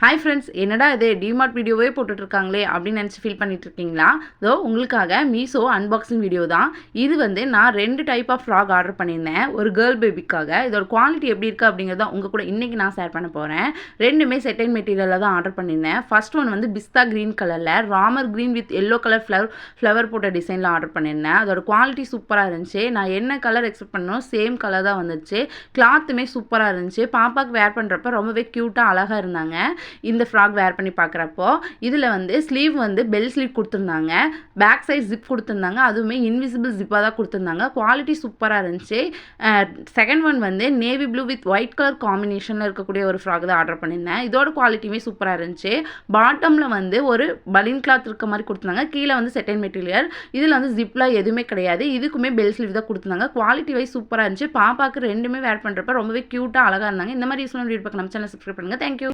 Hi friends, என்னடா இது DMart வீடியோவே போட்டுட்ருக்காங்களே அப்படின்னு நினச்சி ஃபீல் பண்ணிட்டுருக்கீங்களா? இதோ உங்களுக்காக மீஷோ அன்பாக்சிங் வீடியோ தான். இது வந்து நான் 2 டைப் ஆஃப் ஃப்ராக் ஆர்டர் பண்ணியிருந்தேன், ஒரு கேர்ள் பேபிக்காக. இதோட குவாலிட்டி எப்படி இருக்குது அப்படிங்கிறத உங்கள் கூட இன்றைக்கி நான் ஷேர் பண்ண போகிறேன். ரெண்டுமே செட்டைன் மெட்டீரியலில் தான் ஆர்டர் பண்ணியிருந்தேன். ஃபர்ஸ்ட் ஒன் வந்து பிஸ்தா க்ரீன் கலரில் Ramar green with yellow colour flower போட்ட டிசைனில் ஆர்டர் பண்ணியிருந்தேன். அதோட குவாலிட்டி சூப்பராக இருந்துச்சு. நான் என்ன கலர் எக்ஸ்பெக்ட் பண்ணணும் சேம் கலர் தான் வந்துச்சு. கிளாத்துமே சூப்பராக இருந்துச்சு. பாப்பாவுக்கு வேர் பண்ணுறப்ப ரொம்பவே க்யூட்டாக அழகாக இருந்தாங்க. இந்த ஃப்ராக் வேர் பண்ணி பார்க்குறப்போ இதில் வந்து ஸ்லீவ் வந்து பெல் ஸ்லீவ் கொடுத்துருந்தாங்க, பேக் சைட் ஜிப் கொடுத்துருந்தாங்க, அதுவுமே இன்விசிபிள் ஜிப்பாக தான் கொடுத்துருந்தாங்க. குவாலிட்டி சூப்பராக இருந்துச்சு. செகண்ட் ஒன் வந்து navy blue with white colour காம்பினேஷனில் இருக்கக்கூடிய ஒரு ஃப்ராக் தான் ஆர்டர் பண்ணியிருந்தேன். இதோட குவாலிட்டியுமே சூப்பராக இருந்துச்சு. பாட்டமில் வந்து ஒரு பலீன் கிளாத் இருக்க மாதிரி கொடுத்துருந்தாங்க, கீழே வந்து செட்டைன் மெட்டீரியல். இதில் வந்து ஜிப்லாம் எதுவுமே கிடையாது, இதுக்குமே பெல் ஸ்லீவ் தான் கொடுத்துருந்தாங்க. குவாலிட்டி வைஸ் சூப்பராக இருந்துச்சு. பாப்பாவுக்கு ரெண்டுமே வேர் பண்ணுறப்ப ரொம்பவே க்யூட்டாக அழகாக இருந்தாங்க. இந்த மாதிரி யூஸ்ஃபுல்லான வீடியோ பார்க்க நம்ம சேனல் சப்ஸ்கிரைப் பண்ணுங்கள். தேங்க்யூ.